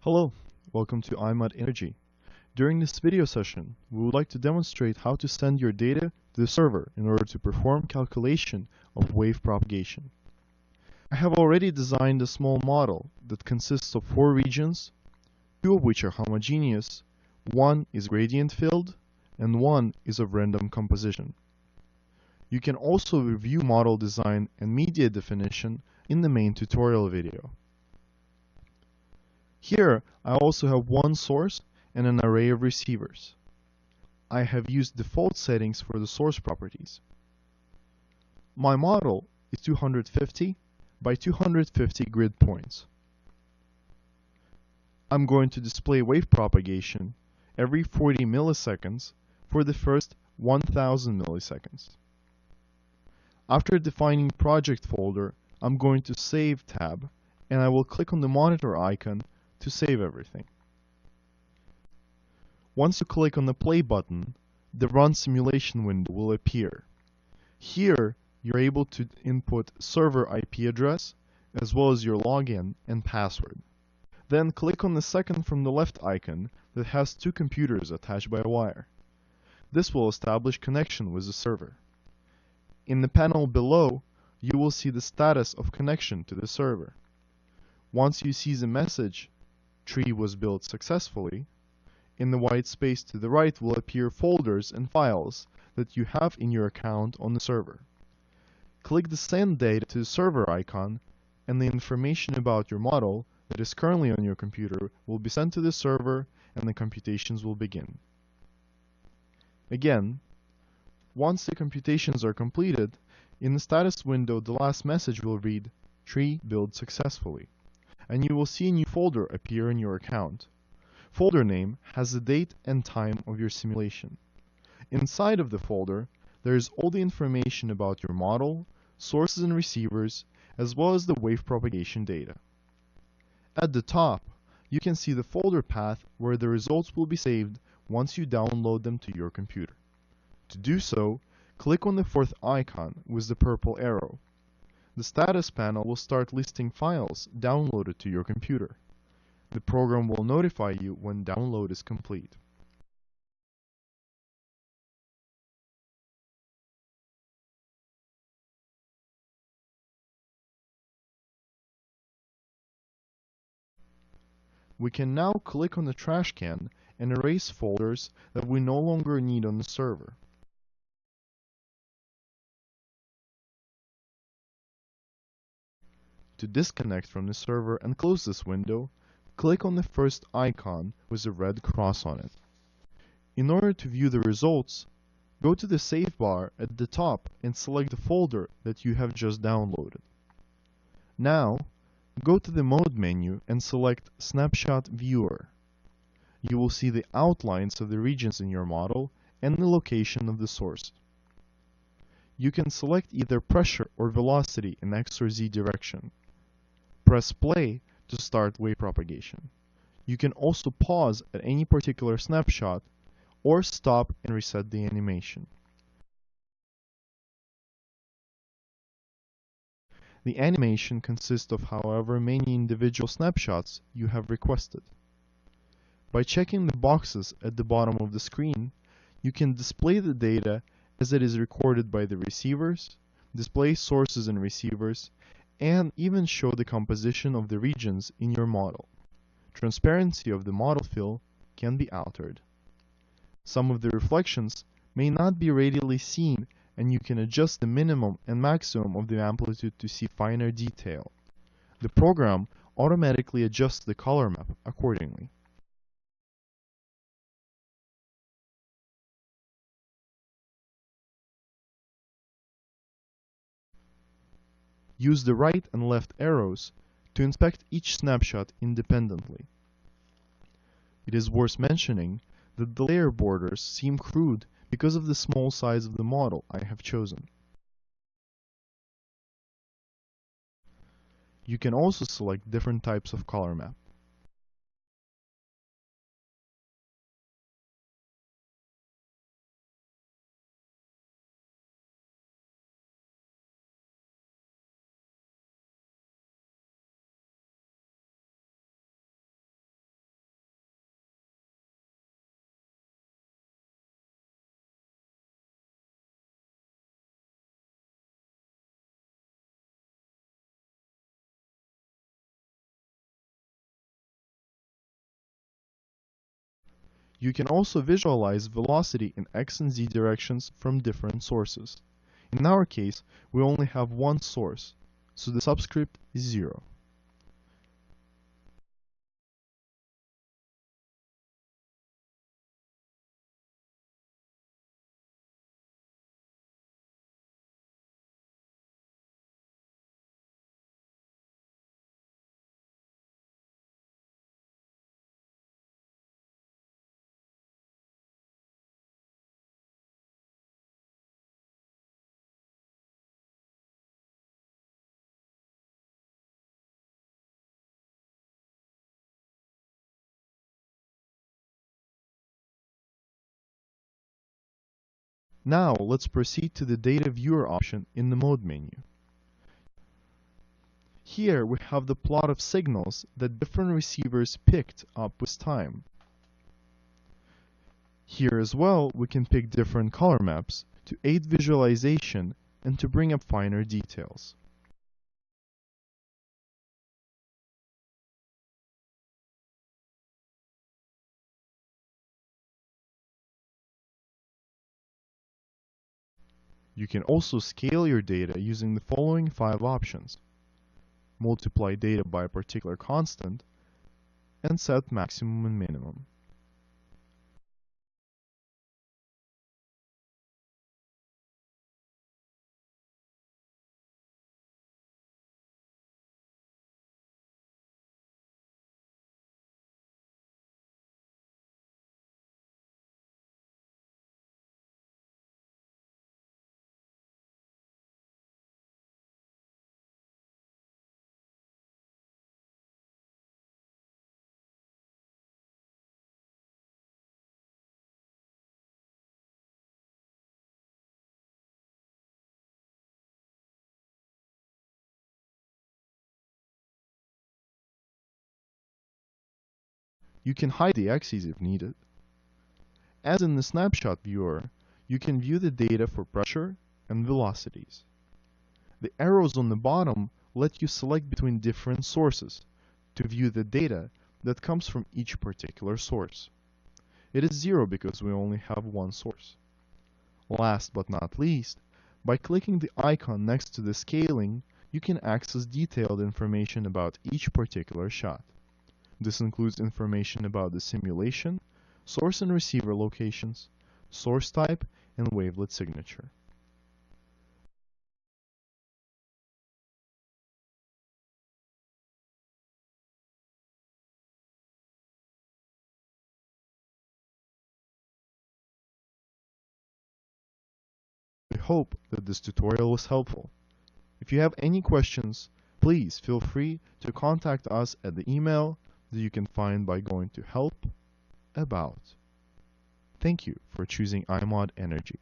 Hello, welcome to iMode Energy. During this video session, we would like to demonstrate how to send your data to the server in order to perform calculation of wave propagation. I have already designed a small model that consists of 4 regions, 2 of which are homogeneous, 1 is gradient filled, and 1 is of random composition. You can also review model design and media definition in the main tutorial video. Here, I also have one source and an array of receivers. I have used default settings for the source properties. My model is 250 by 250 grid points. I'm going to display wave propagation every 40 milliseconds for the first 1000 milliseconds. After defining project folder, I'm going to Save tab, and I will click on the monitor icon to save everything. Once you click on the play button, the Run Simulation window will appear. Here, you're able to input server IP address, as well as your login and password. Then click on the second from the left icon that has 2 computers attached by a wire. This will establish connection with the server. In the panel below, you will see the status of connection to the server. Once you see the message, "Tree was built successfully," in the white space to the right will appear folders and files that you have in your account on the server. Click the Send Data to the Server icon, and the information about your model that is currently on your computer will be sent to the server, and the computations will begin. Again, once the computations are completed, in the status window the last message will read, "Tree built successfully," and you will see a new folder appear in your account. Folder name has the date and time of your simulation. Inside of the folder, there is all the information about your model, sources and receivers, as well as the wave propagation data. At the top, you can see the folder path where the results will be saved once you download them to your computer. To do so, click on the 4th icon with the purple arrow. The status panel will start listing files downloaded to your computer. The program will notify you when download is complete. We can now click on the trash can and erase folders that we no longer need on the server. To disconnect from the server and close this window, click on the first icon with a red cross on it. In order to view the results, go to the Save bar at the top and select the folder that you have just downloaded. Now, go to the Mode menu and select Snapshot Viewer. You will see the outlines of the regions in your model and the location of the source. You can select either pressure or velocity in X or Z direction. Press play to start wave propagation. You can also pause at any particular snapshot or stop and reset the animation. The animation consists of however many individual snapshots you have requested. By checking the boxes at the bottom of the screen, you can display the data as it is recorded by the receivers, display sources and receivers, and even show the composition of the regions in your model. Transparency of the model fill can be altered. Some of the reflections may not be radially seen, and you can adjust the minimum and maximum of the amplitude to see finer detail. The program automatically adjusts the color map accordingly. Use the right and left arrows to inspect each snapshot independently. It is worth mentioning that the layer borders seem crude because of the small size of the model I have chosen. You can also select different types of color map. You can also visualize velocity in x and z directions from different sources. In our case, we only have one source, so the subscript is 0. Now let's proceed to the Data Viewer option in the Mode menu. Here we have the plot of signals that different receivers picked up with time. Here as well, we can pick different color maps to aid visualization and to bring up finer details. You can also scale your data using the following 5 options. Multiply data by a particular constant, and set maximum and minimum. You can hide the axes if needed. As in the Snapshot Viewer, you can view the data for pressure and velocities. The arrows on the bottom let you select between different sources to view the data that comes from each particular source. It is 0 because we only have one source. Last but not least, by clicking the icon next to the scaling, you can access detailed information about each particular shot. This includes information about the simulation, source and receiver locations, source type, and wavelet signature. We hope that this tutorial was helpful. If you have any questions, please feel free to contact us at the email that you can find by going to Help, About. Thank you for choosing iMode Energy.